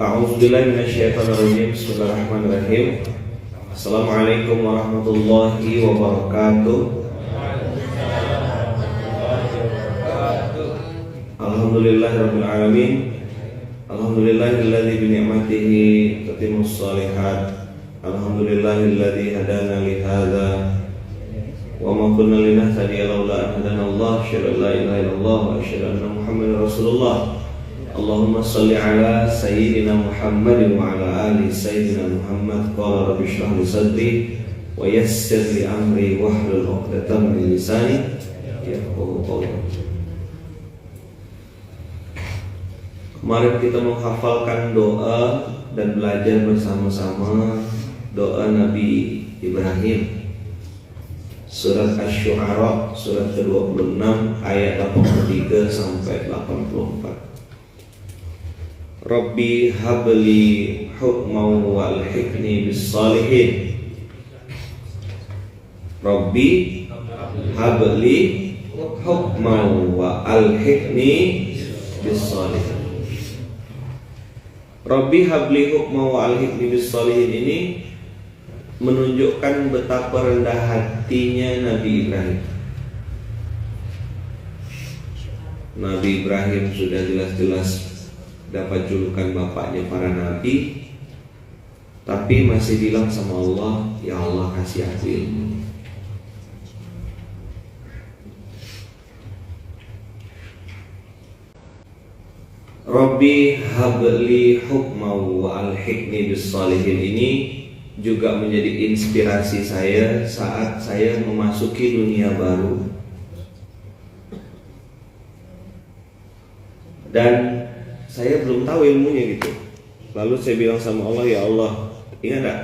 A'udzubillahi minasyaitonirrajim. Bismillahirrahmanirrahim. Assalamualaikum warahmatullahi wabarakatuh. Alhamdulillahirabbil alamin. Alhamdulillahilladzi bi ni'matihi tatimmus shalihat. Alhamdulillahilladzi hadana li hadza wa ma kunna linahtadiya laula an hadana Allah. Asyhadu an la ilaha illallah wa asyhadu anna Muhammadar Rasulullah. Allahumma salli ala sayyidina Muhammadin wa ala ali sayyidina Muhammad. Qala rabbi shrah li sadri wa yassir li amri wahlul 'uqdatam min lisani yafqahu qawli. Kemarin kita menghafalkan doa dan belajar bersama-sama doa Nabi Ibrahim. Surat Asy-Syu'ara surat ke-26 ayat 83 sampai 84. Rabbi habli hukman wa alhiqni bis salihin. Rabbi habli hukman wa alhiqni bis salihin. Rabbi habli hukman wa alhiqni bis salihin ini menunjukkan betapa rendah hatinya Nabi Ibrahim. Nabi Ibrahim sudah jelas-jelas dapat julukan bapaknya para nabi, tapi masih bilang sama Allah, ya Allah kasih aku ilmu. Rabbi habli hukma wa alhiqni bis salihin ini juga menjadi inspirasi saya saat saya memasuki dunia baru. Dan saya belum tahu ilmunya gitu. Lalu saya bilang sama Allah, ya Allah, ingat gak?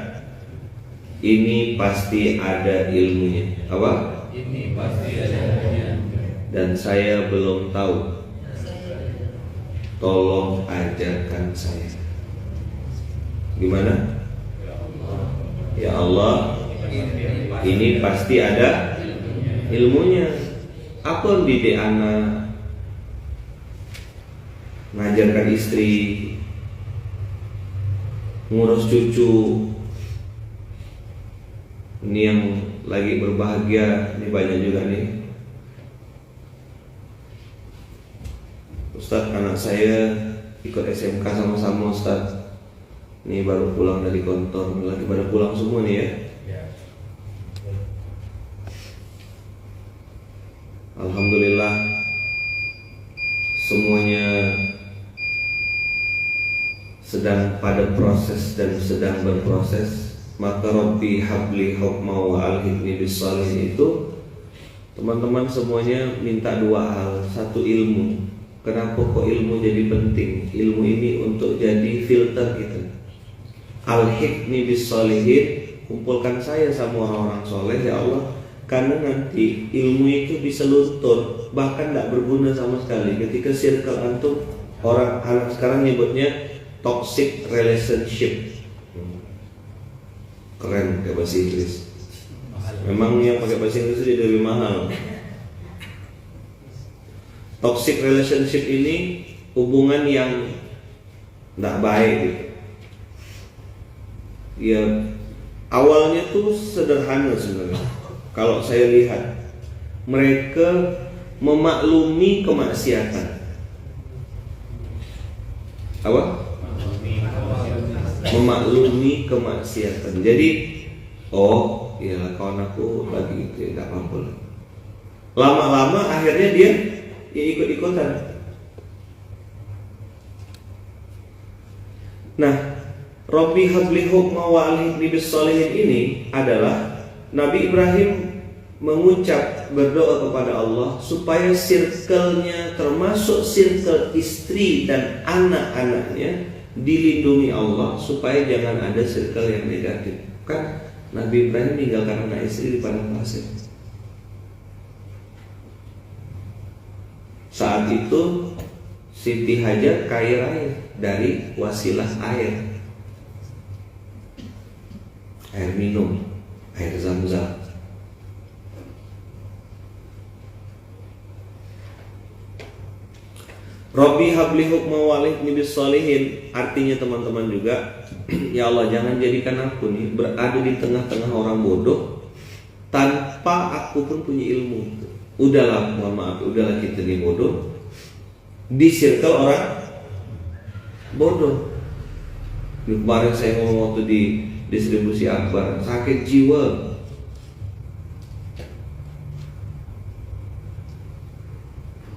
Ini pasti ada ilmunya. Apa? Ini pasti ada ilmunya. Dan saya belum tahu. Tolong ajarkan saya. Gimana? Ya Allah, ini pasti ada ilmunya. Apa didik anak, mengajarkan istri, ngurus cucu. Ini yang lagi berbahagia, ini banyak juga nih. Ustadz, anak saya ikut SMK sama-sama Ustadz. Ini baru pulang dari kantor, lagi pada pulang semua nih ya. Alhamdulillah, semuanya sedang pada proses dan sedang berproses. Maka Rabbi habli hukma wa alhiqni bis salihin itu, teman-teman semuanya minta dua hal. Satu, ilmu. Kenapa kok ilmu jadi penting? Ilmu ini untuk jadi filter kita. Alhiqni bis salihin, kumpulkan saya sama orang-orang soleh ya Allah. Karena nanti ilmu itu bisa luntur, bahkan tidak berguna sama sekali ketika circle antum. Orang anak sekarang nyebutnya toxic relationship. Keren pakai bahasa Inggris. Memang yang pakai bahasa Inggris itu lebih mahal. Toxic relationship ini hubungan yang tidak baik gitu. Ya, awalnya tuh sederhana sebenarnya. Kalau saya lihat, mereka memaklumi kemaksiatan. Apa? Memaklumi kemaksiatan. Jadi, oh, ya kawan aku lagi gitu, tidak apa-apa. Lama-lama akhirnya dia ya ikut-ikutan. Nah, Rabbi habli hukma wa alhiqni bis salihin ini adalah Nabi Ibrahim mengucap berdoa kepada Allah supaya circle-nya termasuk circle istri dan anak-anaknya dilindungi Allah, supaya jangan ada circle yang negatif. Kan Nabi Ibrahim meninggalkan anak istri di padang pasir. Saat itu Siti Hajar kaya raya dari wasilah air minum, air Zam-Zam. Rabbi habli hukma wa alhiqni bis sholihin, artinya teman-teman juga, ya Allah jangan jadikan aku nih berada di tengah-tengah orang bodoh tanpa aku pun punya ilmu. Udahlah, mohon maaf, udahlah kita nih bodoh di circle orang bodoh. Kemarin saya ngomong waktu di distribusi akbar, sakit jiwa.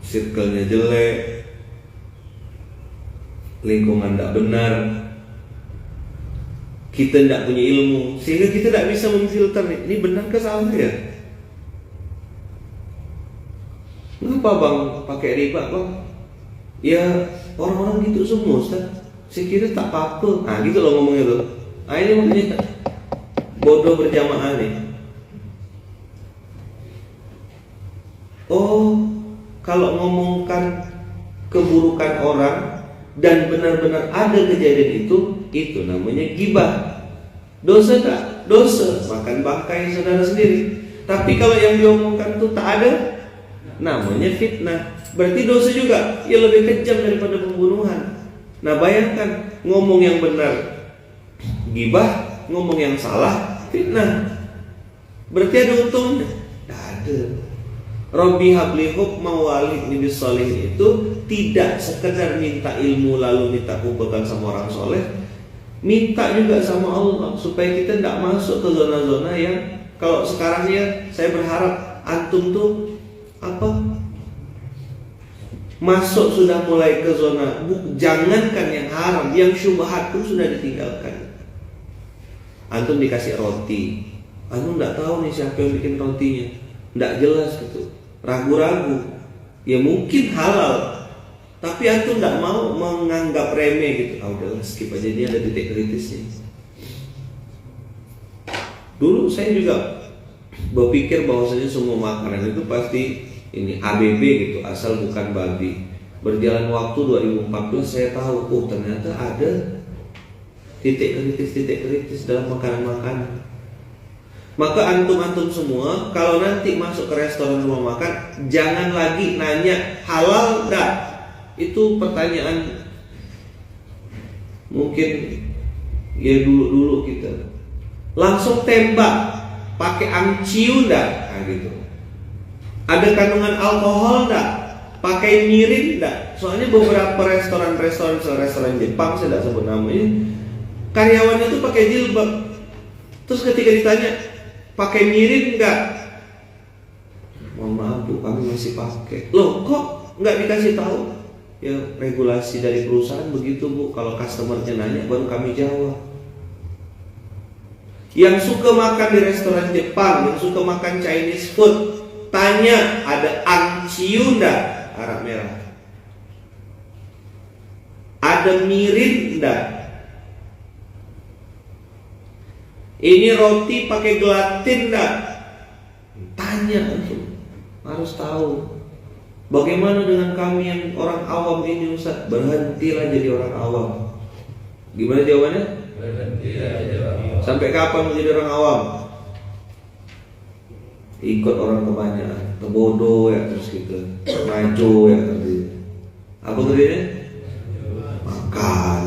Circle-nya jelek, lingkungan tidak benar, kita tidak punya ilmu, sehingga kita tidak bisa memfilter nih, ini benar ke salah ya? Kenapa bang pakai riba bang? Ya orang-orang gitu semua Ustaz. Saya kira tak apa-apa. Nah gitu loh ngomongnya tuh. Nah ini makanya bodoh berjamaah nih. Oh, kalau ngomongkan keburukan orang dan benar-benar ada kejadian itu namanya gibah. Dosa tak? Dosa. Makan bangkai saudara sendiri. Tapi kalau yang diomongkan itu tak ada, namanya fitnah. Berarti dosa juga. Ya lebih kejam daripada pembunuhan. Nah bayangkan, ngomong yang benar gibah, ngomong yang salah fitnah. Berarti ada untungnya? Tidak ada. Rabbi habli hukma wa alhiqni bis sholihin itu tidak sekedar minta ilmu lalu minta kumpulkan sama orang soleh, minta juga sama Allah supaya kita tidak masuk ke zona-zona yang kalau sekarang ya saya berharap antum tuh masuk sudah mulai ke zona, jangankan yang haram, yang syubhat pun sudah ditinggalkan. Antum dikasih roti, antum tidak tahu nih siapa yang bikin rotinya, tidak jelas gitu, ragu-ragu. Ya mungkin halal, tapi antum tidak mau menganggap remeh gitu. Udahlah skip aja, ini ada titik kritisnya. Dulu saya juga berpikir bahwasanya semua makanan itu pasti ini ABB gitu, asal bukan babi. Berjalan waktu 2014 saya tahu, ternyata ada titik kritis dalam makanan-makanan. Maka antum-antum semua kalau nanti masuk ke restoran rumah makan, jangan lagi nanya halal enggak. Itu pertanyaan mungkin ya dulu kita langsung tembak, pakai amciu enggak? Nah gitu. Ada kandungan alkohol enggak? Pakai mirin enggak? Soalnya beberapa restoran Jepang, saya tidak sebut namanya, karyawannya tuh pakai jilbab. Terus ketika ditanya, pakai mirin enggak? Mohon maaf Bu, kami masih pakai. Loh kok enggak dikasih tahu? Ya regulasi dari perusahaan begitu Bu. Kalau customernya nanya baru kami jawab. Yang suka makan di restoran Jepang, yang suka makan Chinese food, tanya ada angciu enggak arak merah? Ada mirin enggak? Ini roti pakai gelatin enggak? Tanya, harus tahu. Bagaimana dengan kami yang orang awam ini Ustaz? Berhentilah jadi orang awam. Gimana jawabannya? Berhentilah jadi orang awam. Sampai kapan menjadi orang awam? Ikut orang kebanyakan, terbodoh ya terus gitu, maco ya tadi. Apa kerjanya? Makan.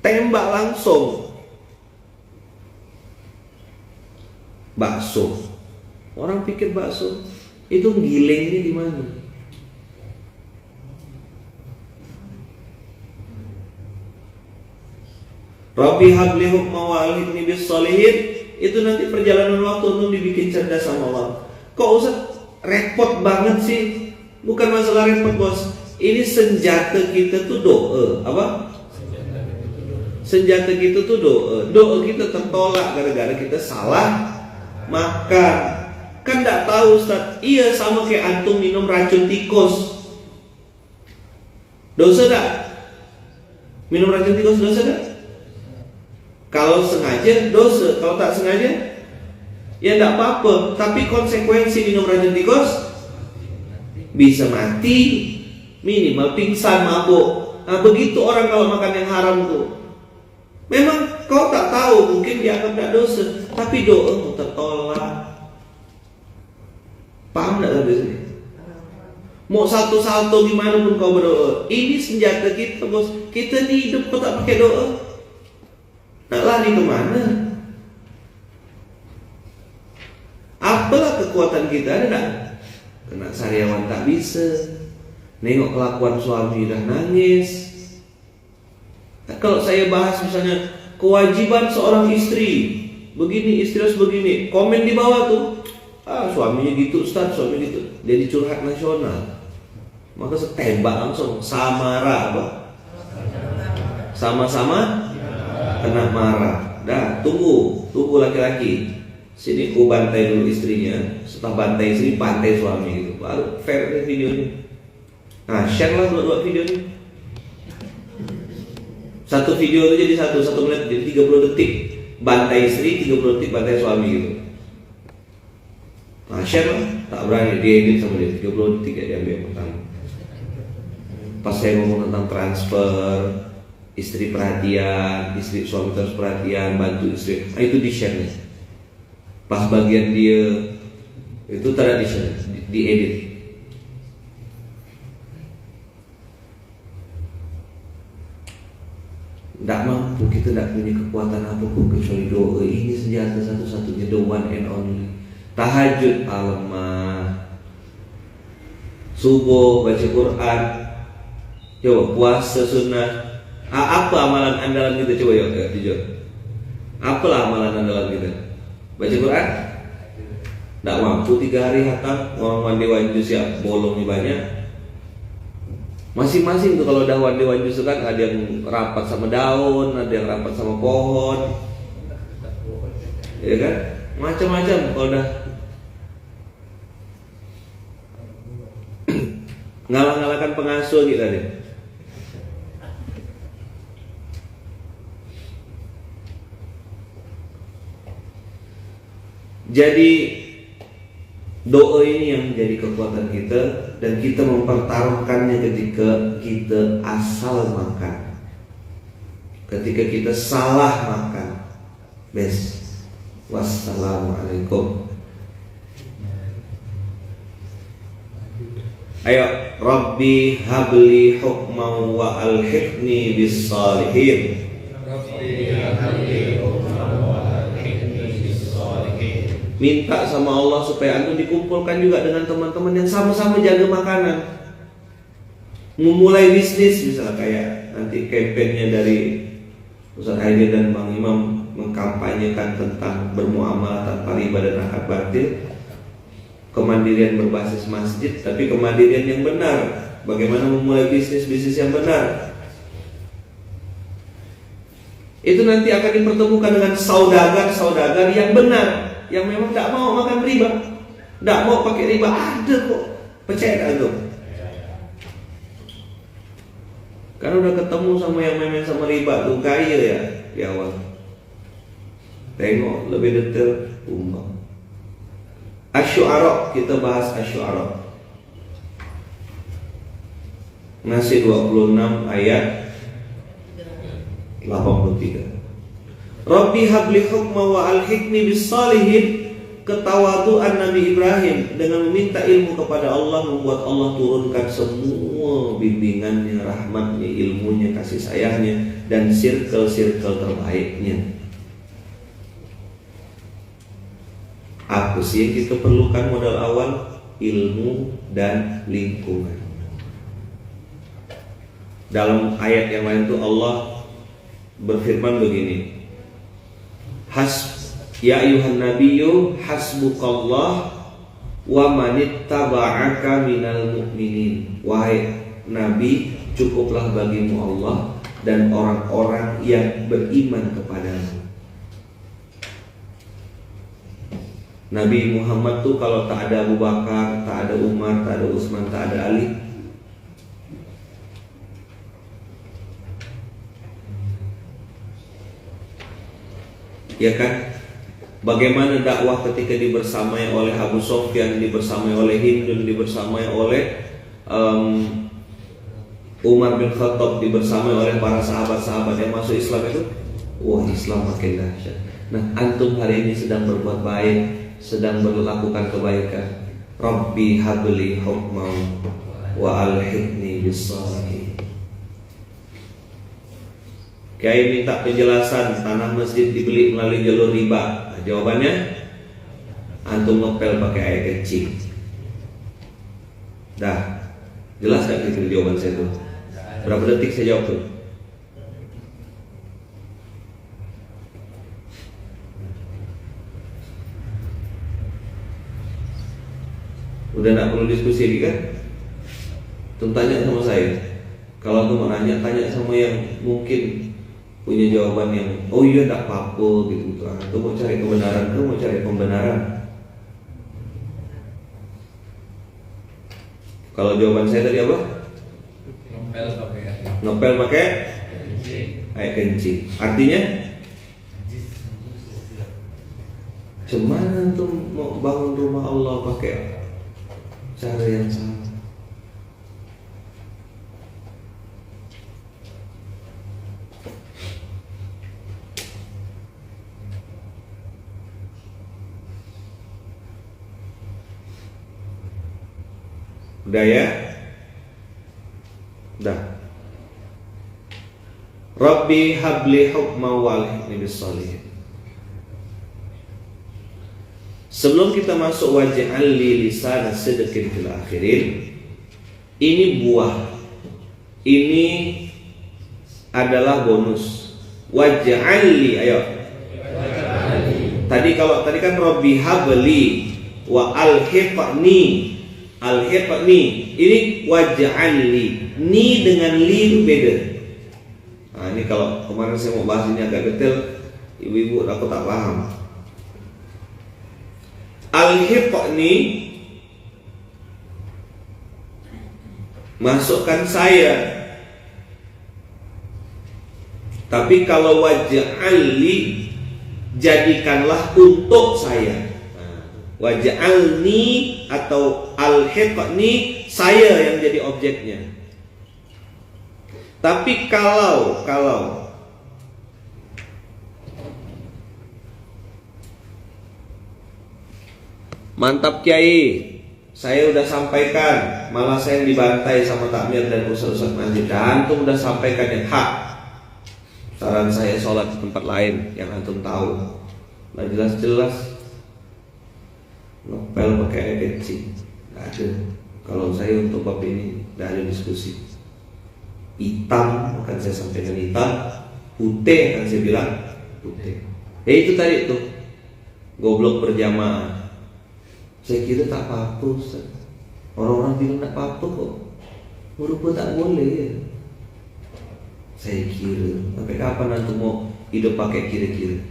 Tembak langsung. Bakso. Orang pikir bakso itu gilingnya di mana? Rabbi habli hukma wa alhiqni bis sholihin, itu nanti perjalanan waktu untuk dibikin cerdas sama Allah. Kok Ustaz repot banget sih? Bukan masalah repot bos. Ini senjata kita tuh doa. Apa? Senjata kita tuh doa. Doa kita tertolak gara-gara kita salah makan. Kan enggak tahu Ustaz. Iya sama kayak antum minum racun tikus. Dosa enggak? Minum racun tikus dosa enggak? Kalau sengaja dosa, kalau tak sengaja ya enggak apa-apa. Tapi konsekuensi minum racun tikus bisa mati, minimal pingsan, mabuk. Nah begitu orang kalau makan yang haram tuh. Memang kau tak tahu, mungkin dianggap tidak dosa, tapi doa tertolak. Paham enggak sampai sini? Mau salto-salto gimana pun kau berdoa, ini senjata kita bos. Kita ni hidup kok tak pakai doa, nak lari ke mana? Apalah kekuatan kita, ada tak? Kena sariawan tak bisa, nengok kelakuan suami dah nangis. Nah, kalau saya bahas misalnya kewajiban seorang istri, begini istri harus begini, komen di bawah tuh, suaminya gitu Ustaz, suaminya gitu, jadi curhat nasional. Maka setembak langsung, samara apa? Sama-sama kena marah. Dah, tunggu laki-laki. Sini ku bantai dulu istrinya, setelah bantai istri, bantai suami gitu. Baru fair deh videonya. Nah, share lah dua video ini. Satu video itu jadi satu menit, jadi 30 detik bantai istri, 30 detik bantai suami gitu. Nah, share lah, tak berani diedit sama dia, 30 detik ya diambil pertama. Pas saya ngomong tentang transfer, istri perhatian, istri suami terus perhatian, bantu istri, nah itu di share nih. Pas bagian dia itu tidak di share, diedit. Tidak mampu, kita tidak punya kekuatan apapun kecuali doa. Ini senjata satu-satunya, the one and only. Tahajud alemah, subuh baca Quran, coba puasa sunnah. Apa amalan andalan kita, coba yuk jujur. Apalah amalan andalan kita? Baca Quran? Tidak mampu 3 hari hatam, orang mandi wajib siap, bolongnya banyak. Masing-masing tuh kalau udah wandi wajib kan ada yang rapat sama daun, ada yang rapat sama pohon, ya kan? Macam-macam kalau udah ngalah-ngalahkan pengasuh gitu deh. Jadi doa ini yang menjadi kekuatan kita, dan kita mempertaruhkannya ketika kita asal makan, ketika kita salah makan. Bes. Wassalamualaikum. Ayo, Rabbi habli hukman wa alhiqni bis salihin. Minta sama Allah supaya antum dikumpulkan juga dengan teman-teman yang sama-sama jaga makanan, memulai bisnis misalnya, kayak nanti kampanye dari Ustaz Haidar dan Bang Imam mengkampanyekan tentang bermuamalah tanpa riba dan akad batil, kemandirian berbasis masjid, tapi kemandirian yang benar. Bagaimana memulai bisnis yang benar? Itu nanti akan dipertemukan dengan saudagar yang benar, yang memang tidak mau makan riba, tidak mau pakai riba. Ada kok, percaya tak itu? Karena udah ketemu sama yang main sama riba tuh, kaya ya di awal. Tengok lebih detail ummah. Asy-Syu'ara, kita bahas Asy-Syu'ara. Nasi 26 ayat 83. Rabbi habli hukma wa alhiqni bis salihin. Ketawaduan Nabi Ibrahim dengan meminta ilmu kepada Allah membuat Allah turunkan semua bimbingannya, rahmatnya, ilmunya, kasih sayangnya, dan circle-circle terbaiknya. Apa sih yang kita perlukan modal awal? Ilmu dan lingkungan. Dalam ayat yang lain itu Allah berfirman begini, Ya ayuhan nabiyyu hasbukallah wa manittaba'aka minal mu'minin. Wahai Nabi, cukuplah bagimu Allah dan orang-orang yang beriman kepadamu. Nabi Muhammad tuh kalau tak ada Abu Bakar, tak ada Umar, tak ada Utsman, tak ada Ali, ya kan? Bagaimana dakwah ketika dibersamai oleh Abu Sufyan, dibersamai oleh Hindun, dibersamai oleh Umar bin Khattab, dibersamai oleh para sahabat-sahabat yang masuk Islam itu? Wah, Islam makin dahsyat. Nah, antum hari ini sedang berbuat baik, sedang melakukan kebaikan. Rabbi habli hukman wa alhiqni bis-shalihin. Kiai minta penjelasan tanah masjid dibeli melalui jalur riba. Nah, jawabannya antum ngepel pakai air kencing. Dah, jelas gak gitu jawaban saya tuh? Berapa detik saya jawab tuh? Udah gak perlu diskusi lagi kan? Tanya sama saya. Kalau aku mau nanya, tanya sama yang mungkin punya jawaban yang oh iya tak apa-apa gitu. Aku mau cari kebenaran, aku mau cari pembenaran. Kalau jawaban saya tadi apa? Ngepel pakai air kencing. Artinya cuman tuh mau bangun rumah Allah pakai cara yang sama. Udah ya? Udah. Rabbi habli hukma wa alhiqni bis-shalihin. Sebelum kita masuk waj'al li lisana sidqin fil akhirin, ini buah. Ini adalah bonus. Waj'al li, ayo. Tadi kan Rabbi habli wa alhiqni. Alhiqni, ini waj'al li. Ni dengan li itu beda. Nah, ini kalau kemarin saya mau bahas ini agak detail, ibu-ibu aku tak paham. Alhiqni masukkan saya. Tapi kalau waj'al li, jadikanlah untuk saya. Waj'alni atau alhiqni, saya yang jadi objeknya. Tapi kalau mantap Kiai, saya udah sampaikan, malah saya yang dibantai sama takmir dan ustaz-ustaz masjid. Dan antum udah sampaikan yang hak. Saran saya sholat di tempat lain yang antum tahu. Nah, jelas-jelas ngepel pakai air kencing. Nggak ada. Kalau saya untuk bab ini nggak ada diskusi. Hitam akan saya sampaikan hitam, putih akan saya bilang putih. Ya itu tadi tuh, goblok berjamaah. Saya kira tak apa-apa, Ustaz. Orang-orang bilang tak apa-apa kok. Merubah tak boleh ya. Saya kira sampai kapan nanti mau hidup pakai kira-kira?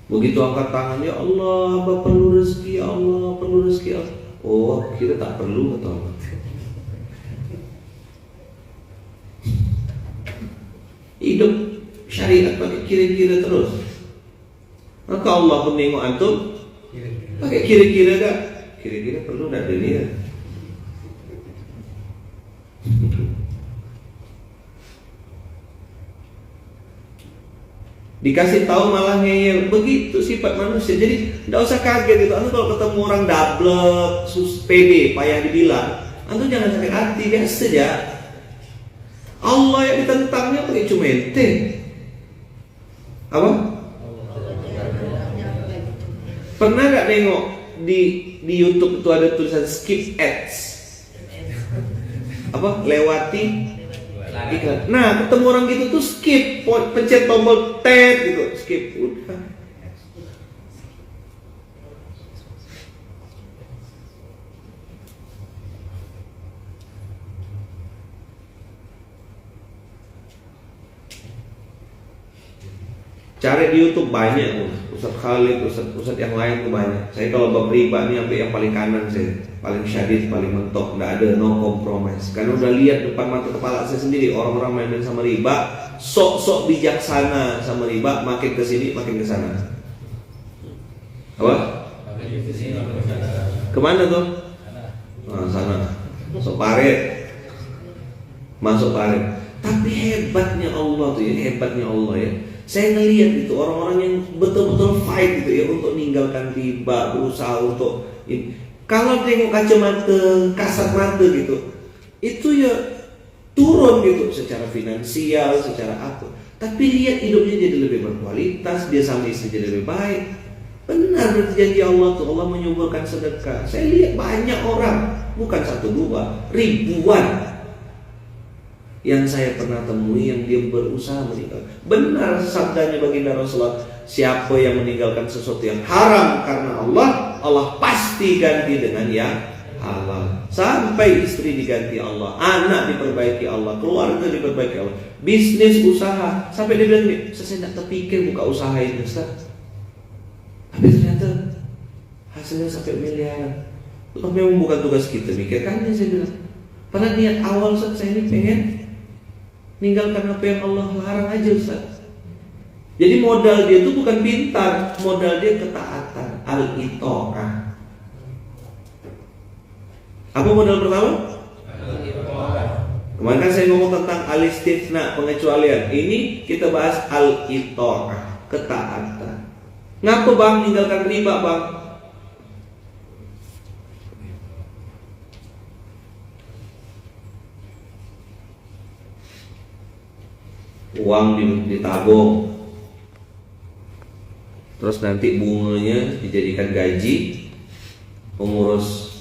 Begitu angkat tangan, ya Allah, Bapak perlu rezeki, ya Allah, perlu rezeki, ya Allah. Oh, kita tak perlu atau apa? Hidup syariat pakai kira-kira terus. Maka Allah pun nengok antum pakai kira-kira dah. Kira-kira perlu tak dunia. Dikasih tahu malah ngeyel. Begitu sifat manusia. Jadi tidak usah kaget gitu. Antum kalau ketemu orang dablek, pede, payah dibilang, antum jangan sakit hati, biasa saja. Allah yang ditentangnya pakai cumente. Apa? Pernah gak nengok di YouTube itu ada tulisan skip ads? Apa? Lewati iklan. Nah, ketemu orang gitu tuh skip, pencet tombol tab gitu, skip udah. Cari di YouTube banyak, Ustaz Khalid, Ustaz yang lain tuh banyak. Saya kalau bab riba nih sampai yang paling kanan saya, paling syadid, paling mentok, nggak ada, no compromise. Karena udah lihat depan mata kepala saya sendiri orang-orang main sama riba, sok-sok bijaksana sama riba, makin kesini makin kesana. Apa? Kemana tuh? Nah, sana. Masuk parit. Tapi hebatnya Allah tuh ya, hebatnya Allah ya. Saya ngelihat itu orang-orang yang betul-betul fight gitu ya untuk meninggalkan riba, berusaha untuk ini. Kalau tengok kacamata kasat mata gitu, itu ya turun gitu secara finansial, secara apa. Tapi lihat hidupnya jadi lebih berkualitas, dia sama istri jadi lebih baik. Benar berarti janji Allah tuh, Allah menyuburkan sedekah. Saya lihat banyak orang, bukan satu dua, ribuan yang saya pernah temui yang dia berusaha meninggal. Benar sabdanya baginda Rasulullah, siapa yang meninggalkan sesuatu yang haram karena Allah, Allah pasti ganti dengan yang halal. Sampai istri diganti Allah, anak diperbaiki Allah, keluarga diperbaiki Allah, bisnis, usaha. Sampai dia bilang nih, saya tidak terpikir buka usaha ini Ustaz. Tapi ternyata hasilnya sampai miliaran. Itu memang bukan tugas kita mikirkannya, saya bilang. Pada niat awal Ustaz, saya ini pengen ninggalkan apa yang Allah larang aja Ustaz. Jadi modal dia itu bukan pintar, modal dia ketaatan, al-itha'ah. Apa modal pertama? Kemarin kan saya ngomong tentang al-istithna, pengecualian. Ini kita bahas al-itha'ah, ketaatan. Ngapa bang ninggalkan riba bang? Uang ditabung, terus nanti bunganya dijadikan gaji, pengurus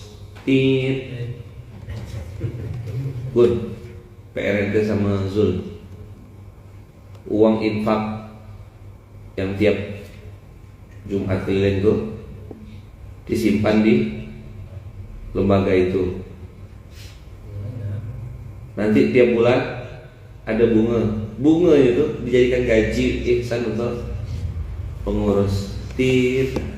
Gun, PRNT sama Zul. Uang infak yang tiap Jumat keliling itu disimpan di lembaga itu. Nanti tiap bulan ada bunga itu dijadikan gaji ihsan untuk pengurus TIP.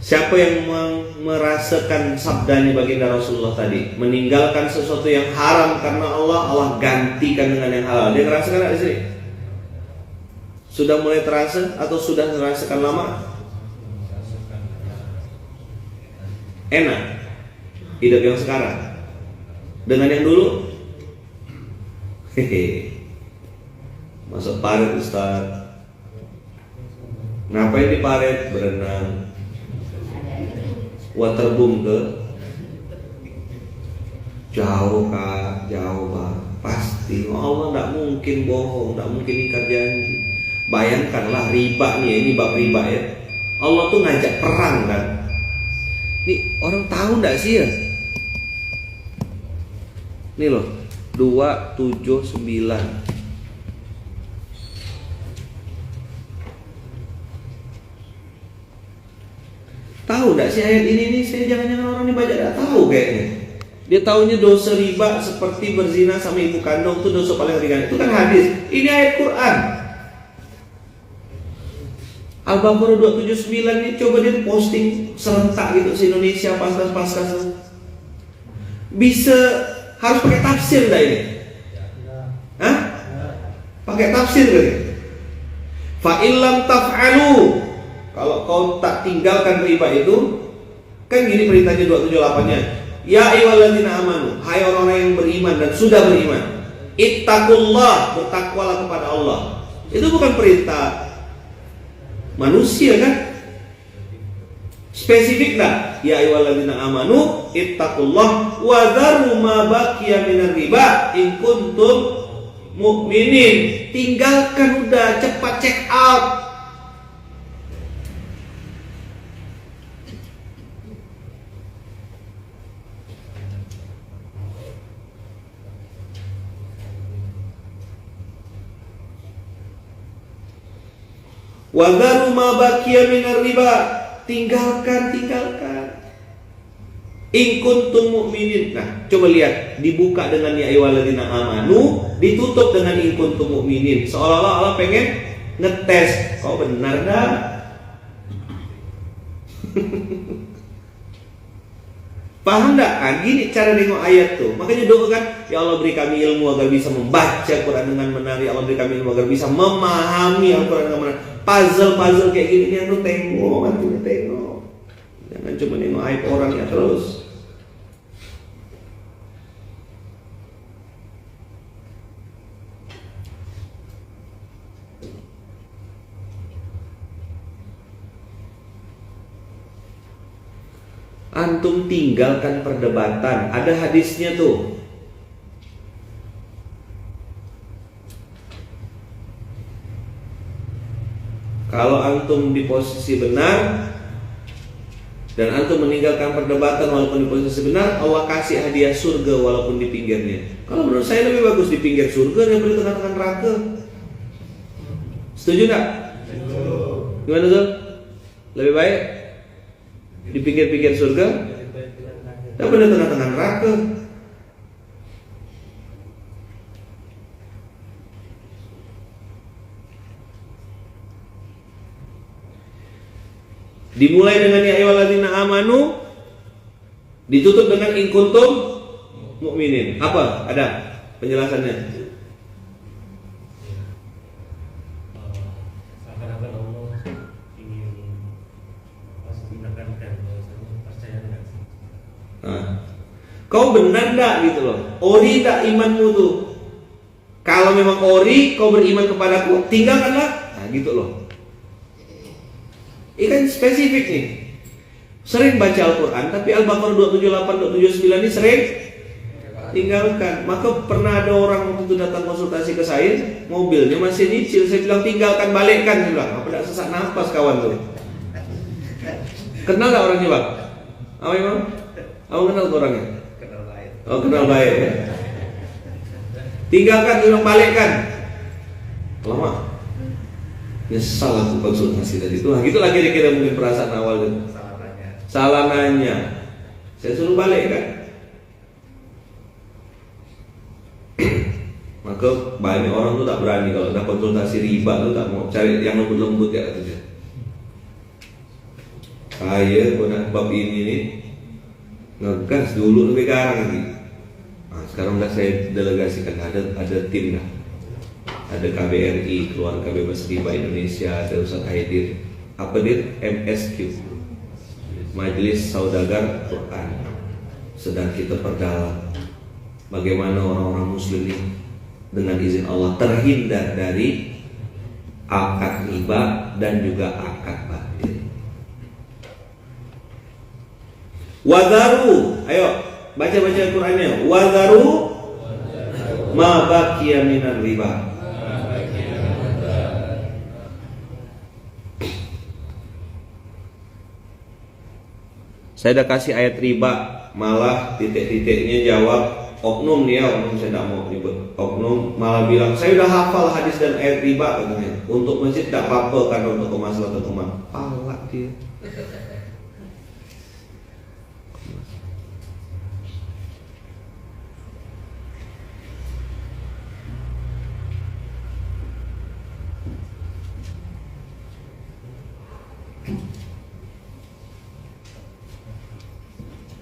Siapa yang merasakan sabdanya baginda Rasulullah tadi, meninggalkan sesuatu yang haram karena Allah, Allah gantikan dengan yang halal. Dia merasakan nggak di sini? Sudah mulai terasa atau sudah merasakan lama? Enak hidup yang sekarang dengan yang dulu? Hehe. Masuk paret Ustaz. Ngapain di paret? Berenang. Waterboom ke jauh kak, jauh Pak. Pasti Allah tidak mungkin bohong, tidak mungkin ingkar janji. Bayangkanlah riba nih, ini bab riba ya. Allah tuh ngajak perang kan. Nih orang tahu tidak sih ya? Nih loh 279. Tahu enggak sih ayat ini nih? Saya jangan-jangan orang ini baca enggak tahu kayaknya. Dia taunya dosa riba seperti berzina sama ibu kandung itu dosa paling ringan. Itu kan hadis. Ini ayat Quran. Al-Baqarah 279 ini coba dia posting serentak gitu se Indonesia paskas. Bisa harus pakai tafsir enggak ini? Hah? Pakai tafsir kan? Fa illam taf'alu. Kalau kau tak tinggalkan riba itu, kan gini perintahnya 278-nya. Ya ayyuhalladzina amanu, hai orang-orang yang beriman dan sudah beriman. Ittaqullah, bertakwalah kepada Allah. Itu bukan perintah manusia kan? Spesifik enggak? Ya ayyuhalladzina amanu, ittaqullah wa dharu ma baqiya minar riba in kuntum mu'minin. Tinggalkan udah, cepat check out. Wadharu ma baqiya minar riba, tinggalkan. In kuntum mu'minin. Nah, coba lihat, dibuka dengan ya ayyuhalladzina amanu, ditutup dengan in kuntum mu'minin. Seolah-olah Allah pengen ngetes, kau benar dah. Paham enggak? Kan gini cara nengok ayat tuh. Makanya doakan, ya Allah beri kami ilmu agar bisa membaca Quran dengan benar. Ya Allah beri kami ilmu agar bisa memahami Al-Quran dengan benar. Puzzle kayak gini yang lu tengok, nantinya tengok. Jangan cuma nengok aib orang ya terus. Antum tinggalkan perdebatan. Ada hadisnya tuh. Kalau antum di posisi benar dan antum meninggalkan perdebatan walaupun di posisi benar, Allah kasih hadiah surga walaupun di pinggirnya. Kalau menurut saya lebih bagus di pinggir surga daripada di tengah-tengah neraka. Setuju nggak? Gimana tuh? Lebih baik di pinggir-pinggir surga daripada di tengah-tengah neraka. Dimulai dengan ya ayyuhalladzina amanu, ditutup dengan in kuntum mukminin. Apa? Ada penjelasannya? Seakan-akan Allah ingin menekankan bahwasanya percaya enggak sih? Kau benar enggak gitu loh? Ori tak imanmu tuh? Kalau memang ori kau beriman kepadaku, tinggalkanlah. Nah gitu loh. Ini kan spesifik nih. Sering baca Al-Quran, tapi Al-Baqarah 278, 279 ini sering tinggalkan. Maka pernah ada orang waktu itu datang konsultasi ke saya, mobilnya masih nyicil. Saya bilang tinggalkan, balikkan. Dia bilang, apa tidak sesak nafas kawan tuh. Kenal gak orangnya bang? Apa emang? Kamu kenal tuh orangnya? Kenal baik. Oh kenal baik ya. Tinggalkan, dia bilang balikkan. Lama. Nyesal aku konsultasi tadi itu. Nah, gitulah kira-kira mungkin perasaan awal itu. Salah nanya. Saya suruh balik kan. Maka banyak orang tuh tak berani kalau ada konsultasi riba tuh tak mau cari yang lembut-lembut ya katanya. Saya pada bab ini nih ngegas dulu lebih garang lagi. Nah, sekarang udah saya delegasikan ada tim dah. Ada KBRI, Keluarga Bebas Riba Indonesia, ada Ustaz Haidir. Apa dia? MSQ, Majelis Saudagar Quran. Sedang kita perdalam bagaimana orang-orang muslim ini dengan izin Allah terhindar dari akad riba dan juga akad batil. Wadaru, ayo baca-baca Qurannya. Wadaru ma baqiya minar riba. Saya udah kasih ayat riba, malah titik-titiknya jawab oknum nih ya, oknum saya tidak mau ribet. Oknum malah bilang saya udah hafal hadis dan ayat riba katanya. Untuk masjid tidak apa-apa karena untuk kemaslahatan umat. Palak dia.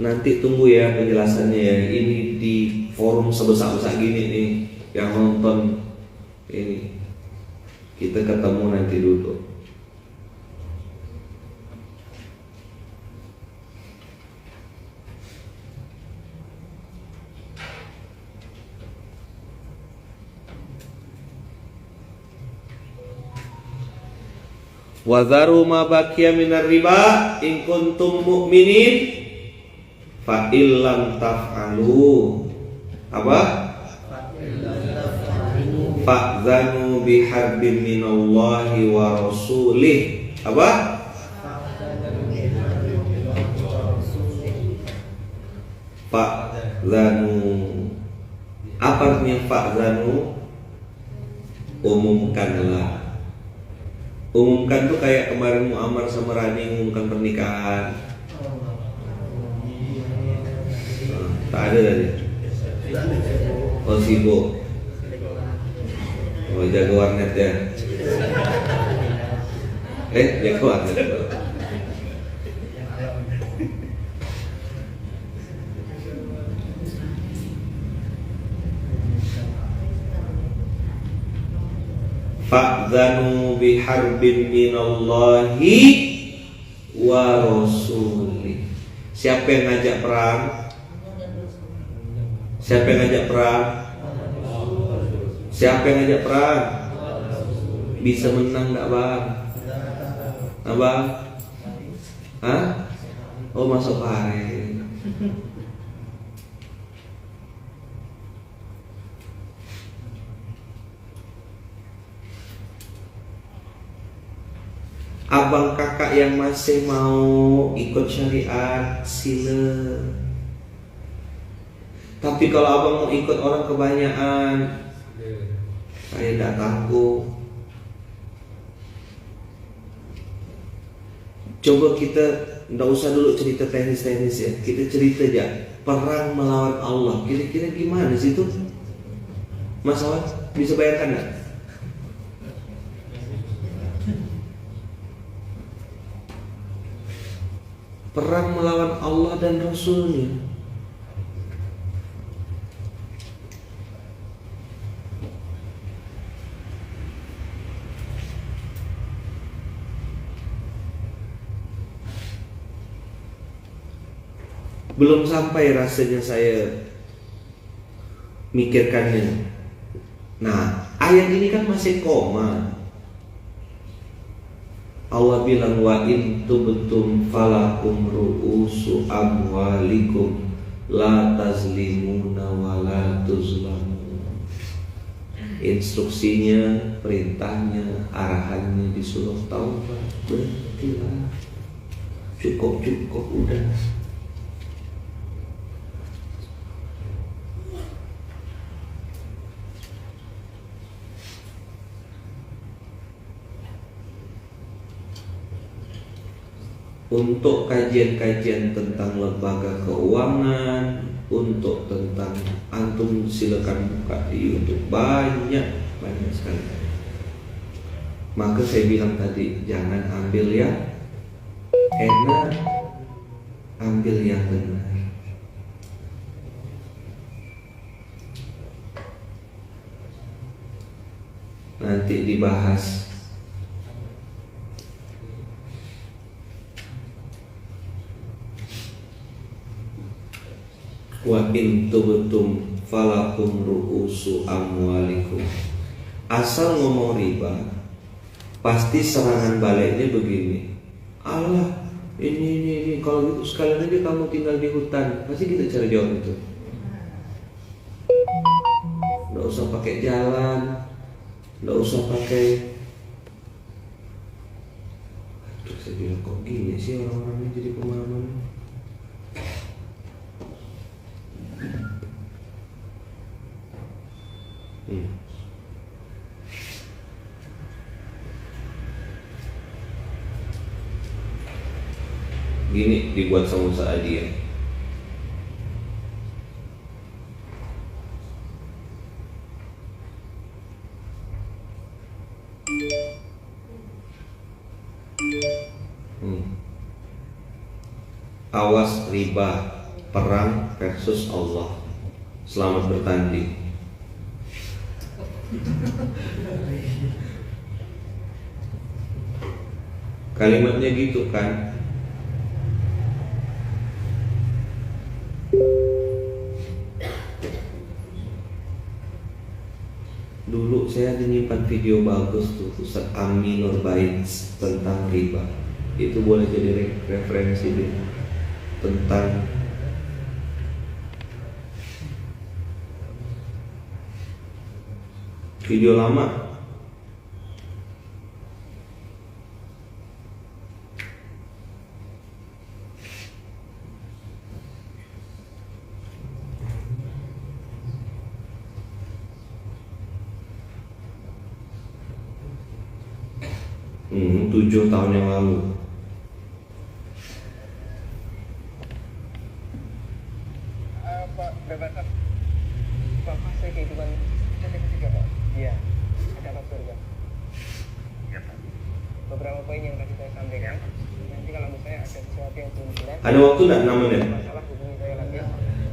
Nanti tunggu ya penjelasannya ya. Ini di forum sebesar-besar gini nih yang nonton ini. Kita ketemu nanti dulu. Wadharu ma baqiya minar riba in kuntum mu'minin fa illam taf'alu. Apa? Fa'zanu biharbin minallahi wa rasulih. Apa? Fa'zanu. Apa artinya fa'zanu? Umumkanlah. Umumkan tuh kayak kemarin Muammar sama Rani mengumumkan pernikahan. Tak ada tadi. Oh sibuk. Oh jaga warnet ya. Jaga warnet. fa'dzanu biharbin minallahi wa rasulih. Siapa yang ngajak perang? Siapa yang ngajak perang? Siapa yang ngajak perang? Bisa menang enggak, Bang? Abang? Hah? Oh, masuk hari. Abang kakak yang masih mau ikut syariat, sila. Tapi kalau abang mau ikut orang kebanyakan, saya tidak takut. Coba kita tidak usah dulu cerita teknis-teknis ya. Kita cerita aja perang melawan Allah. Kira-kira gimana sih itu? Mas Awan, bisa bayangkan nggak? Perang melawan Allah dan Rasulnya. Belum sampai rasanya saya mikirkannya. Nah, ayat ini kan masih koma. Allah bilang wa in tubtum falakum ru'usu amwalikum la tazlimuna wa la tuzlamun. Instruksinya, perintahnya, arahannya di surah Taubah. Berhentilah. Cukup udah. Untuk kajian-kajian tentang lembaga keuangan, untuk tentang antum silakan buka di YouTube, banyak sekali. Maka saya bilang tadi, jangan ambil yang enak, ambil yang benar. Nanti dibahas. Wa in tubtum falakum ru'usu amwalikum. Asal ngomong riba, pasti serangan baliknya begini. Allah, ini kalau gitu sekalian aja kamu tinggal di hutan. Pasti kita cari jawab itu. Nggak usah pakai jalan, nggak usah pakai. Aduh, saya bilang kok gini sih orang-orangnya jadi pemahaman. Gini dibuat sama Sa'adiyah. Awas riba, perang versus Allah. Selamat bertanding. Kalimatnya gitu kan. Dulu saya ada nyimpan video bagus tuh Ustaz Ami Nurbait tentang riba. Itu boleh jadi referensi deh. Tentang video lama. Tujuh tahun yang lalu. Pak, bebaskan Bapak saya kehidupan ketiga Pak. Iya, ada apa surga? Iya Pak. Beberapa poin yang tadi saya sampaikan. Nanti kalau misalnya ada sesuatu yang belum jelas, Ada waktu nggak 6 menit? masalah hubungi saya lagi.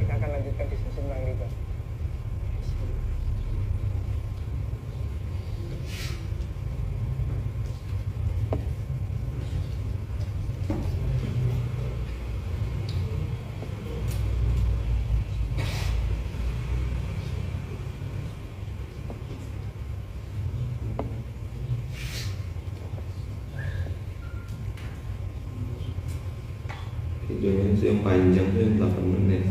Kita akan lanjutkan diskusi tentang riba. Videonya itu yang panjang tuh yang 8 menit.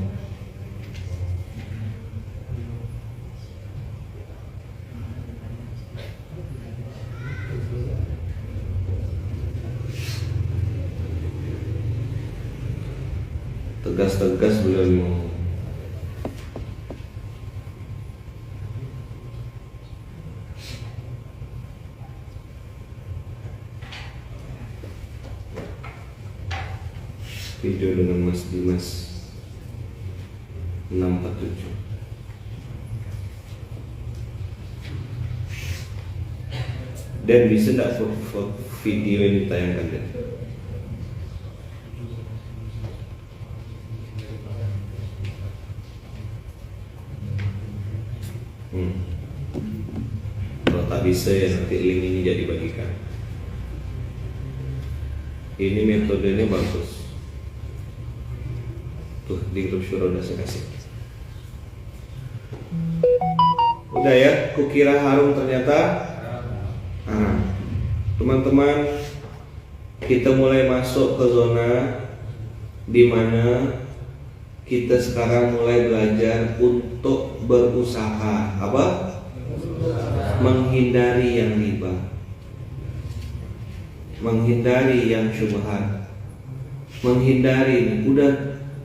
Tegas-tegas beliau ngomong. Video dengan Mas Dimas 647. Dan bisa enggak video ini tayangkan Dan? Kalau tak bisa ya nanti link ini jadi bagikan. Ini metodenya bagus. Tuh di grup syuro udah saya kasih. Udah ya, kukira harum ternyata haram. Teman-teman, kita mulai masuk ke zona di mana kita sekarang mulai belajar untuk berusaha apa? Menghindari yang riba, menghindari yang syubhat, menghindari.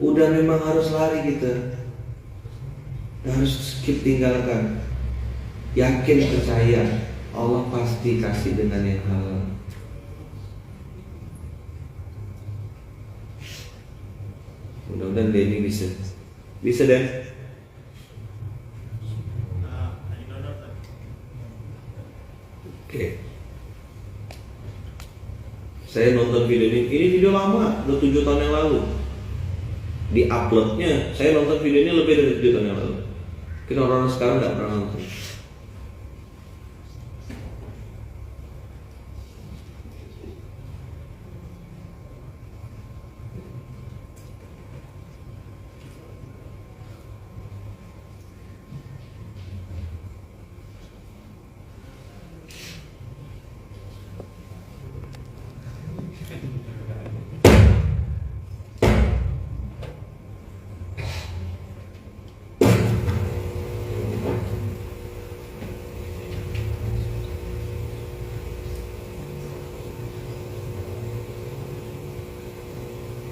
Udah memang harus lari kita, harus skip, tinggalkan. Yakin, percaya Allah pasti kasih dengan yang halal. Mudah-mudahan Denny bisa Dan. Oke. Saya nonton video ini video lama, udah 7 tahun yang lalu. Di uploadnya, saya nonton video ini lebih dari 7 tahun yang lalu. Mungkin orang-orang sekarang nggak pernah nonton.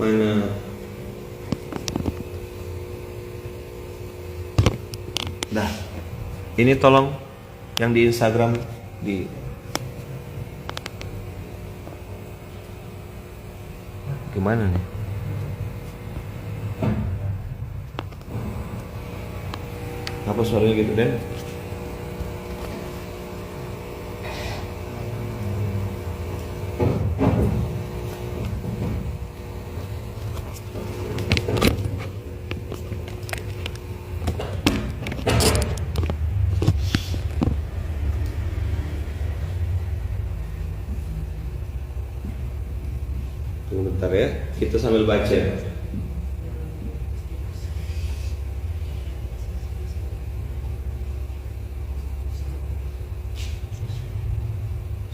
Mana? Dah. Ini tolong yang di Instagram di gimana nih? Apa suaranya gitu Den? Tunggu bentar ya, kita sambil baca.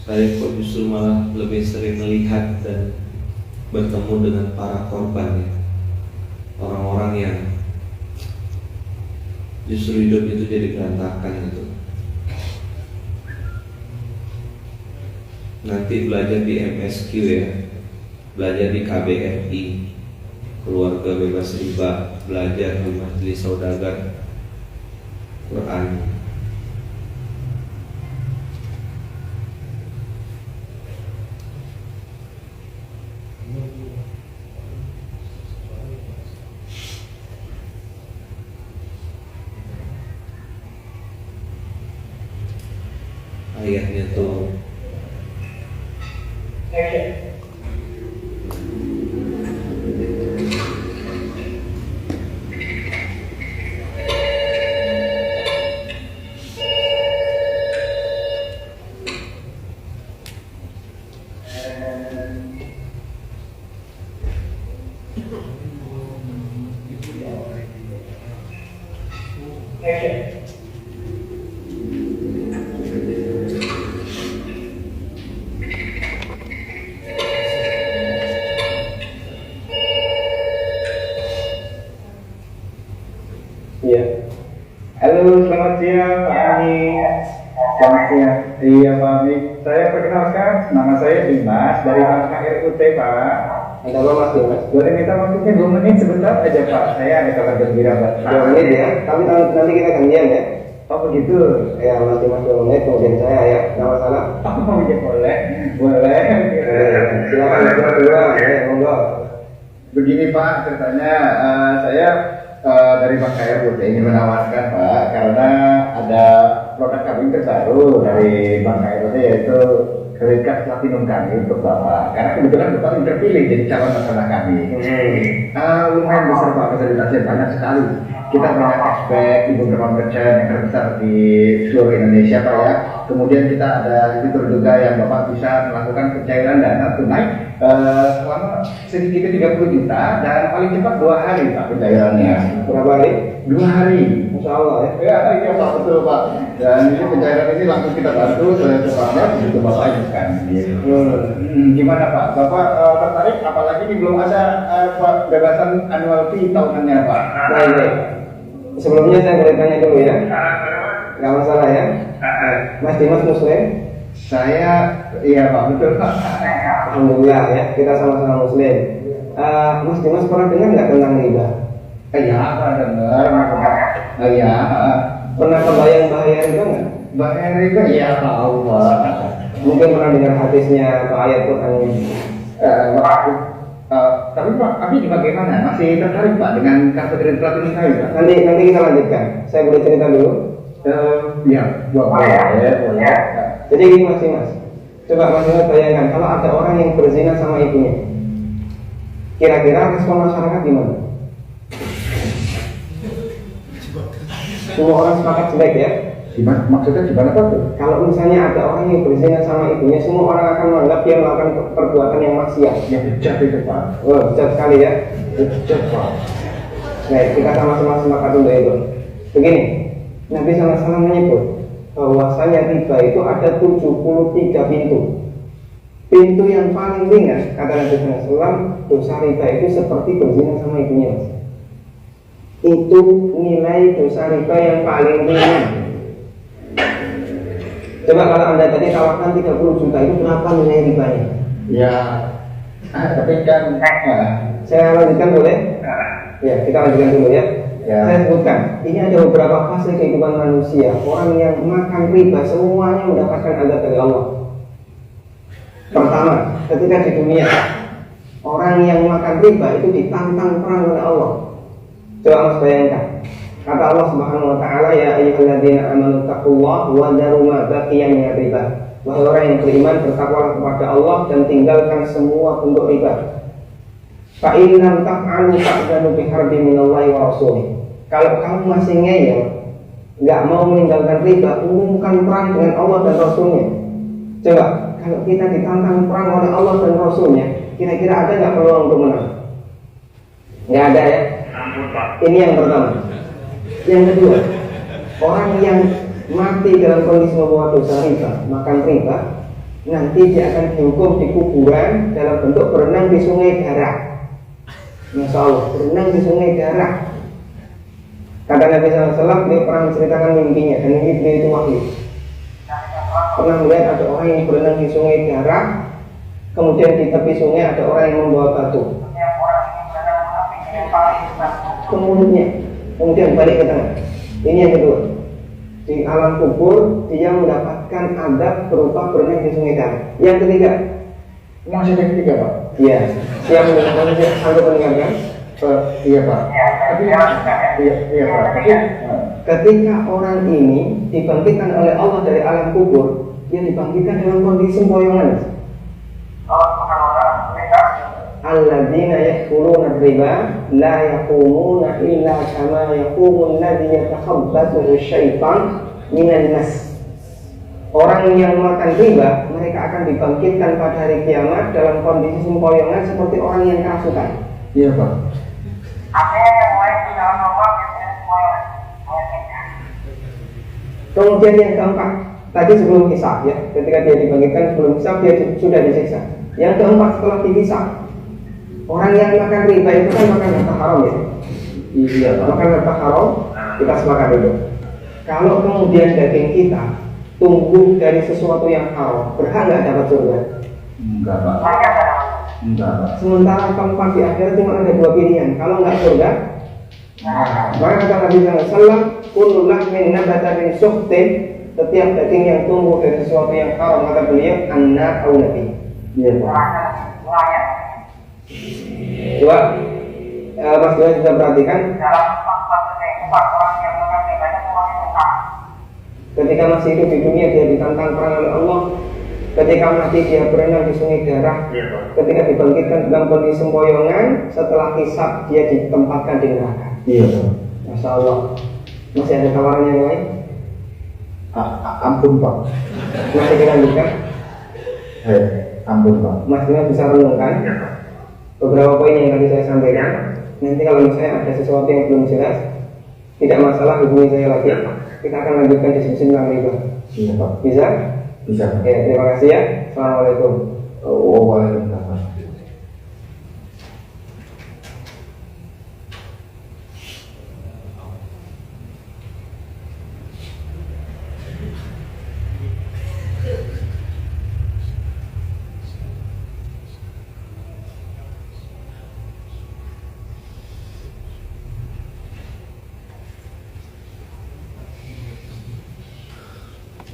Saya kok justru malah lebih sering melihat dan bertemu dengan para korban ya. Orang-orang yang justru hidup itu jadi berantakan gitu. Nanti belajar di MSQ ya, belajar di KBRI, keluarga bebas riba, belajar di Majelis Saudagar Quran. Ayatnya tuh nih Mas, dari Bang KRUT Pak. Ada apa Mas Dimas? Boleh minta waktunya 2 menit sebentar aja Pak. Saya ada kabar gembira buat 2 menit ya, tapi nanti kita gantian ya. Oh begitu. Ya Mas Dimas 2 menit, kemudian saya ya, nama salah. Oh iya boleh, boleh. Silakan berdua, ya monggo. Begini Pak, ceritanya saya dari Bang KRUT ingin menawarkan Pak, karena ada produk kami terbaru dari Bang KRUT yaitu kredit card platinum kami untuk Bapak. Karena kebetulan Bapak yang terpilih jadi calon nasabah kami. Lumayan besar Pak, fasilitasnya banyak sekali. Kita punya cashback di beberapa merchant yang terbesar di seluruh Indonesia Pak ya. Kemudian kita ada fitur juga yang Bapak bisa melakukan pencairan dana tunai selama sedikitnya 30 juta dan paling cepat 2 hari Pak pencairannya. Berapa hari? 2 hari. Masya Allah ya. Ya, iya Pak, betul Pak. Dan ini pencairan ini langsung kita bantu secepatnya begitu Bapak ajukan. Gimana Pak? Bapak tertarik? Apalagi ini belum ada bebasan annual fee tahunannya Pak. Baik. Sebelumnya saya boleh tanya dulu ya. Gak masalah ya. Mas Dimas Muslim? Saya, iya Pak, betul Pak. Alhamdulillah ya, kita sama-sama Muslim. Mas Dimas pernah dengar nggak tentang riba? Iya, Pak dengar. Iya. Pernah kebayang bahaya riba nggak? Bahaya riba? Iya tahu Pak. Mungkin pernah dengar hadisnya atau ayat Qurannya. Tapi Pak, tapi bagaimana? Masih tertarik Pak dengan kartu kredit platinum saya Pak? Nanti kita lanjutkan. Saya boleh cerita dulu. Ya, boleh. Jadi gini Mas Dimas, coba Mas Dimas bayangkan kalau ada orang yang berzina sama ibunya, kira-kira respon masyarakat gimana? Semua orang sepakat jelek ya. Maksudnya gimana Pak? Kalau misalnya ada orang yang berzina sama ibunya, semua orang akan menganggap dia melakukan perbuatan yang maksiat. Ya bejat itu Pak. Oh, bejat sekali ya. Bejat Pak. Baik, kita sama-sama sepakat untuk itu. Begini, Nabi SAW menyebut bahwasanya riba itu ada 73 pintu. Pintu yang paling ringan, kata Nabi SAW, dosa riba itu seperti berzina sama ibunya. Itu nilai dosa riba yang paling ringan. Coba kalau Anda tadi tawarkan 30 juta itu berapa nilai ribanya? Ya, tapi kan saya lanjutkan boleh? Ya, kita lanjutkan dulu ya. Saya sebutkan, ini ada beberapa fase kehidupan manusia. Orang yang makan riba semuanya mendapatkan azab dari Allah. Pertama, ketika di dunia, orang yang makan riba itu ditantang perang oleh Allah. Coba Mas bayangkan, kata Allah Subhanahu wa taala, ya ayyuhalladzina amanu taqullaha wa daru ma baqiya minar riba. Wahai orang yang beriman, bertakwalah kepada Allah dan tinggalkan semua bentuk riba. Fa in lam taf'alu fa'danu biharbi minallahi wa rasulih. Kalau kamu masih ngeyel, nggak mau meninggalkan riba, umumkan perang dengan Allah dan Rasulnya. Coba, kalau kita ditantang perang oleh Allah dan Rasulnya, kira-kira ada nggak peluang untuk menang? Nggak ada ya. Ini yang pertama. Yang kedua, orang yang mati dalam kondisi membawa dosa riba, makan riba, nanti dia akan dihukum di kuburan dalam bentuk berenang di sungai darah. Masya Allah, berenang di sungai darah. Kata Nabi SAW, dia pernah menceritakan mimpinya, dan mimpi beliau itu wahyu. Pernah melihat ada orang yang berenang di sungai darah, kemudian di tepi sungai ada orang yang membawa batu ke mulutnya, kemudian balik ke tengah. Ini yang kedua. Di alam kubur dia mendapatkan adab berupa berenang di sungai darah. Yang ketiga, masih yang ketiga Pak? Iya. Siap mendengarkan, sanggup mendengarkan? Iya Pak. Tapi iya Pak. Ketika orang ini dibangkitkan oleh Allah dari alam kubur, dia dibangkitkan dalam kondisi sempoyongan. Alladzina ya'kuluna riba la yaqumuna illa kama yaqumu alladzi yatakhabbathu asy-syaitan minan nas. Orang yang makan riba, mereka akan dibangkitkan pada hari kiamat dalam kondisi sempoyongan seperti orang yang kerasukan. Iya Pak. Kemudian yang keempat, tadi sebelum hisab ya, ketika dia dibangkitkan sebelum hisab dia sudah disiksa. Yang keempat setelah dihisab, orang yang makan riba itu kan makan harta haram ya. Iya Pak. Makan harta haram, kita sepakat itu. Kalau kemudian daging kita tumbuh dari sesuatu yang haram, berhak nggak dapat surga? Enggak Pak. Enggak Pak. Sementara tempat di akhirat cuma ada dua pilihan. Kalau nggak surga, maka kata Nabi SAW, kullu lahmin nabata min suhtin, setiap daging yang tumbuh dari sesuatu yang haram, kata beliau, anna au nabi. Iya Pak. Coba Mas Dua bisa perhatikan ketika masih hidup di dunia dia ditantang perang oleh Allah. Ketika mati dia berenang di sungai darah. Ketika dibangkitkan dalam kondisi sempoyongan, setelah hisab dia ditempatkan di neraka. Iya Pak. Masya Allah. Masih ada tawaran yang lain? Ampun Pak. Masih dilanjutkan? Ampun Pak. Mas Dua bisa renungkan beberapa poin yang tadi saya sampaikan. Nanti kalau misalnya ada sesuatu yang belum jelas, tidak masalah, hubungi saya lagi. Kita akan lanjutkan diskusi tentang riba. Iya Pak. Bisa? Bisa Pak. Oke, terima kasih ya. Assalamualaikum. Waalaikumsalam.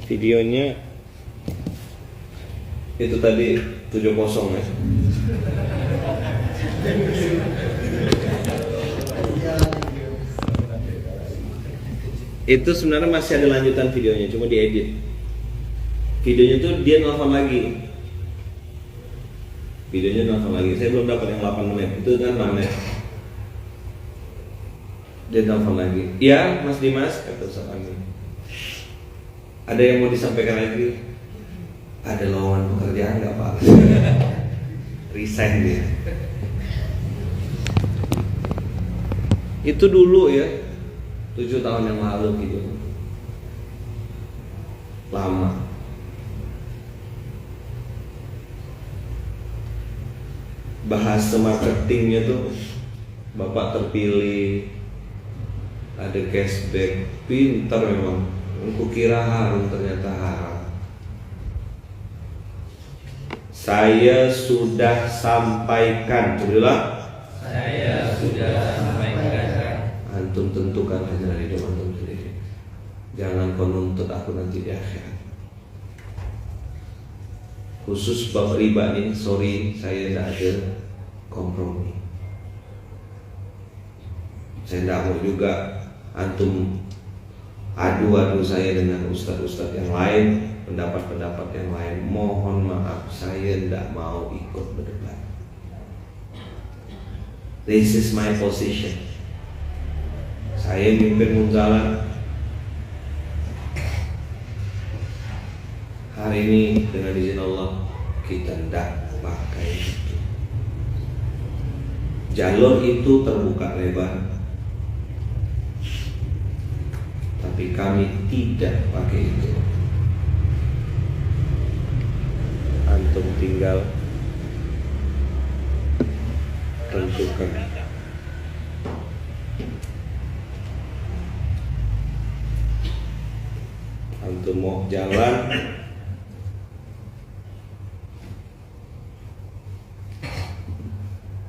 Videonya itu tadi 70 ya. Itu sebenarnya masih ada lanjutan videonya, cuma diedit. Videonya tuh dia nelfon lagi. Videonya nelfon lagi. Saya belum dapat yang 8 menit. Itu kan 6 menit. Dia nelfon lagi. "Iya, Mas Dimas," kata Ustaz Amin. "Ada yang mau disampaikan lagi?" "Ada lowongan pekerjaan nggak Pak?" Resign dia. Itu dulu ya, 7 tahun yang lalu gitu. Lama. Bahasa marketingnya tuh Bapak terpilih, ada cashback, pintar memang. Aku kira harum, ternyata haram. Saya sudah sampaikan, cobalah. Saya sudah sampaikan. Antum tentukan aja dari hidup antum sendiri. Jangan kau nuntut aku nanti di akhirat. Khusus bab riba nih, sorry, saya tidak ada kompromi. Saya tidak mau juga antum adu-adu saya dengan ustadz-ustadz yang lain, pendapat-pendapat yang lain. Mohon maaf, saya tidak mau ikut berdebat. This is my position. Saya mimpin Munzalah. Hari ini dengan izin Allah kita tidak pakai itu. Jalur itu terbuka lebar, tapi kami tidak pakai itu. Antum tinggal tentukan. Antum mau jalan,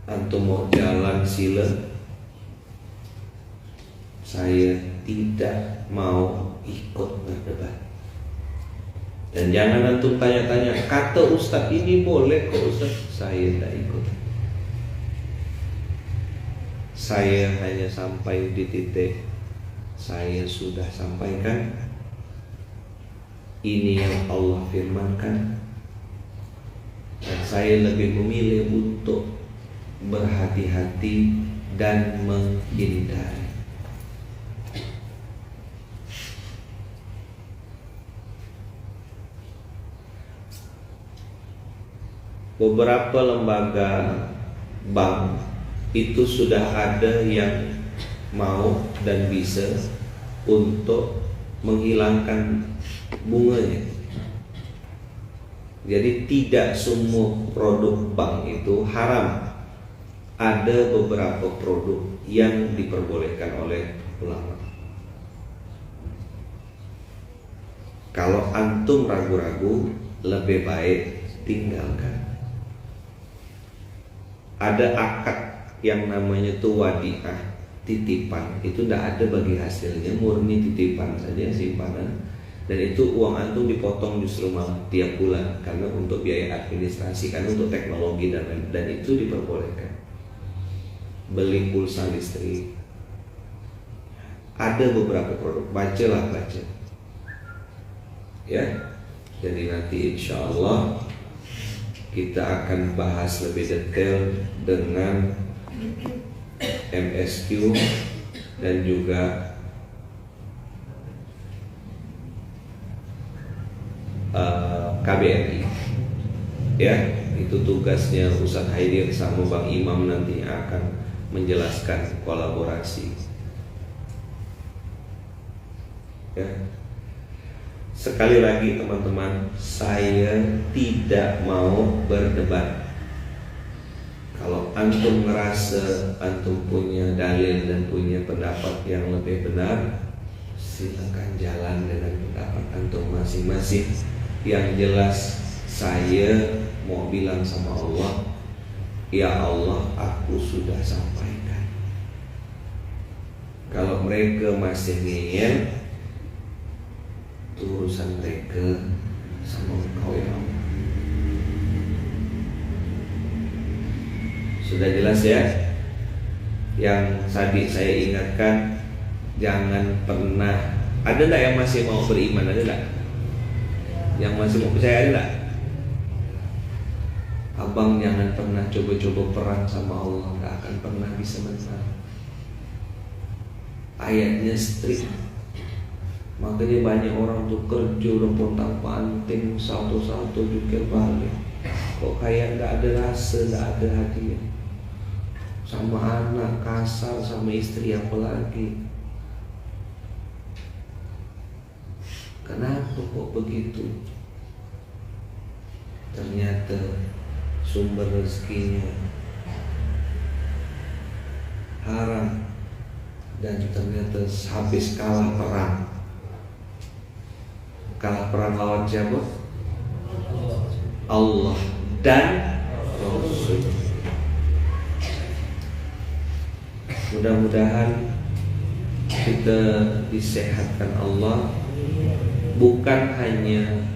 antum mau jalan sila, saya tidak mau ikut berdebat. Dan jangan antum tanya-tanya, kata Ustadz ini boleh kok Ustadz, saya tidak ikut. Saya hanya sampai di titik saya sudah sampaikan. Ini yang Allah firmankan, dan saya lebih memilih untuk berhati-hati dan menghindari. Beberapa lembaga bank itu sudah ada yang mau dan bisa untuk menghilangkan bunganya. Jadi tidak semua produk bank itu haram. Ada beberapa produk yang diperbolehkan oleh ulama. Kalau antum ragu-ragu, lebih baik tinggalkan. ada akad yang namanya tuh wadiah, titipan. Itu tidak ada bagi hasilnya, murni titipan saja, simpanan. Dan itu uang antum dipotong justru malah tiap bulan karena untuk biaya administrasi, karena untuk teknologi dan itu diperbolehkan. Beli pulsa listrik, ada beberapa produk, baca ya. Jadi nanti insya Allah kita akan bahas lebih detail dengan MSQ dan juga KBRI, ya. Itu tugasnya Ustadz Haidir sama Bang Imam nantinya akan menjelaskan kolaborasi, ya. Sekali lagi teman-teman, saya tidak mau berdebat. Kalau antum ngerasa antum punya dalil dan punya pendapat yang lebih benar, silakan jalan dengan pendapat antum masing-masing. Yang jelas saya mau bilang sama Allah, ya Allah, aku sudah sampaikan. Kalau mereka masih ngeyel, itu urusan mereka sama engkau ya Allah. Sudah jelas ya? Yang tadi saya ingatkan, jangan pernah. Ada enggak yang masih mau beriman? Ada enggak? Yang masih mau percaya, ada enggak? Abang jangan pernah coba-coba perang sama Allah, enggak akan pernah bisa menang. Ayatnya strict. Makanya banyak orang tuh kerja udah pontang-panting, salto-salto juga balik. Kok kayak enggak ada rasa, enggak ada hadiah. Sama anak kasar, sama istri apalagi. Kenapa kok begitu? Ternyata sumber rezekinya haram, dan ternyata habis kalah perang lawan siapa? Allah dan Rasul. Mudah-mudahan kita disehatkan Allah, bukan hanya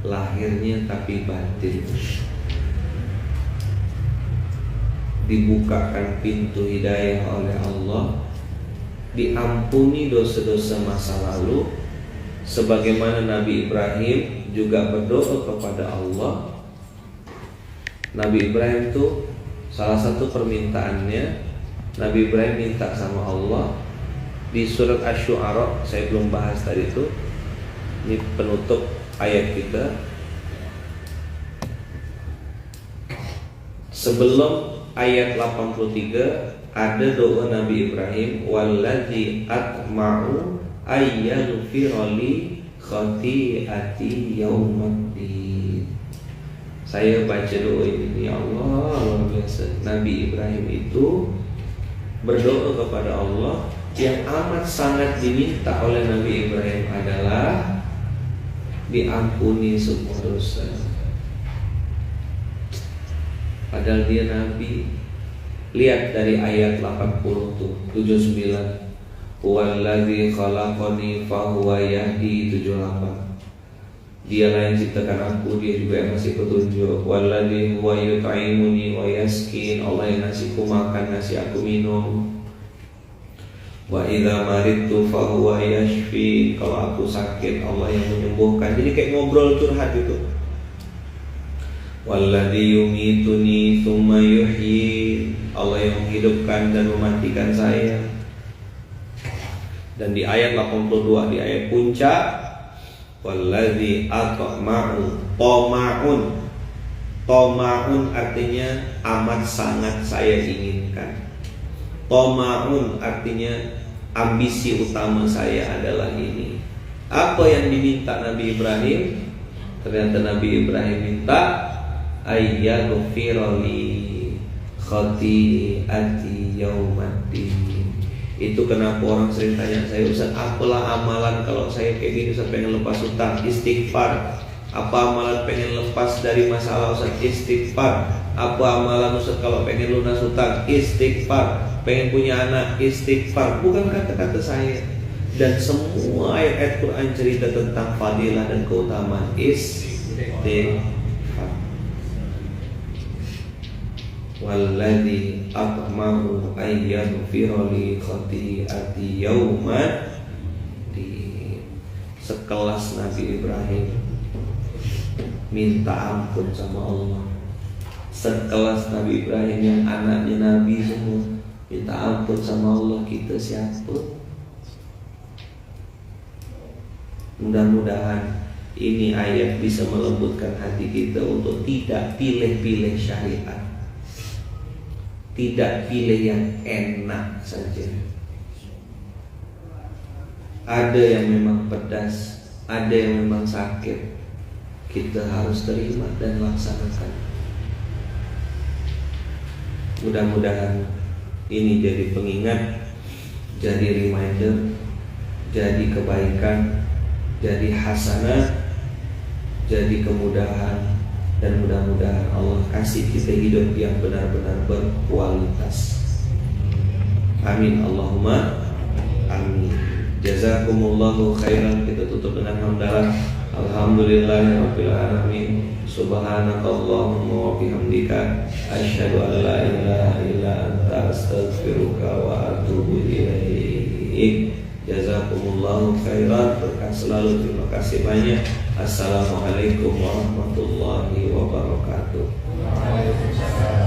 lahirnya tapi batin. Dibukakan pintu hidayah oleh Allah, diampuni dosa-dosa masa lalu, sebagaimana Nabi Ibrahim juga berdoa kepada Allah. Nabi Ibrahim tuh salah satu permintaannya, Nabi Ibrahim minta sama Allah di surat Asy-Syu'ara. Saya belum bahas tadi itu. Ini penutup ayat kita. Sebelum ayat 83 ada doa Nabi Ibrahim, walladzi atma'u ayyaghfirali khati'ati yaumaddin. Saya baca doa ini, ya Allah, luar biasa. Nabi Ibrahim itu berdoa kepada Allah. Yang amat sangat diminta oleh Nabi Ibrahim adalah diampuni semua dosa. Padahal dia Nabi. Lihat dari ayat 80 tuh, 79. Huwallazi khalaqani fahuwa yahdi, 78. Dialah yang ciptakan aku, dia juga yang ngasih petunjuk. Wallazi huwa yut'imuni wa yaskin, Allah yang ngasihku makan, ngasih aku minum. Wa idza maridtu fahuwa yashfi, kalau aku sakit Allah yang menyembuhkan. Jadi kayak ngobrol curhat gitu. Walladzi yumituni tsumma yuhyi, Allah yang menghidupkan dan mematikan saya. Dan di ayat 82, di ayat puncak, walladzi atma'u, toma'un artinya amat sangat saya inginkan. Toma'un artinya ambisi utama saya adalah ini. Apa yang diminta Nabi Ibrahim? Ternyata Nabi Ibrahim minta ayyaghfirali khati'ati yaumaddin. Itu kenapa orang sering tanya saya, Ustaz, apalah amalan kalau saya kayak gini, Ustaz pengen lepas hutang? Istighfar. Apa amalan pengen lepas dari masalah Ustaz? Istighfar. Apa amalan Ustaz kalau pengen lunas hutang? Istighfar. Pengen punya anak? Istighfar. Bukan kata-kata saya. Dan semua ayat Quran cerita tentang fadilah dan keutamaan istighfar. Walladzi atma'u ayyaghfira li khati'ati yauman di sekelas Nabi Ibrahim minta ampun sama Allah. Sekelas Nabi Ibrahim yang anaknya Nabi semua minta ampun sama Allah. Kita siapa? Mudah-mudahan ini ayat bisa melembutkan hati kita untuk tidak pilih-pilih syariat, tidak pilih yang enak saja. Ada yang memang pedas, ada yang memang sakit. Kita harus terima dan laksanakan. Mudah-mudahan ini jadi pengingat, jadi reminder, jadi kebaikan, jadi hasanah, jadi kemudahan. Dan mudah-mudahan Allah kasih kita hidup yang benar-benar berkualitas. Amin Allahumma amin. Jazakumullahu khairan. Kita tutup dengan hamdalah. Alhamdulillahirabbil alamin. Subhanakallahumma wa bihamdika asyhadu an la ilaha illa anta astaghfiruka wa atubu ilaik. Jazakumullahu khairan. Berkah selalu. Terima kasih banyak. Assalamualaikum warahmatullahi wabarakatuh. Waalaikumsalam.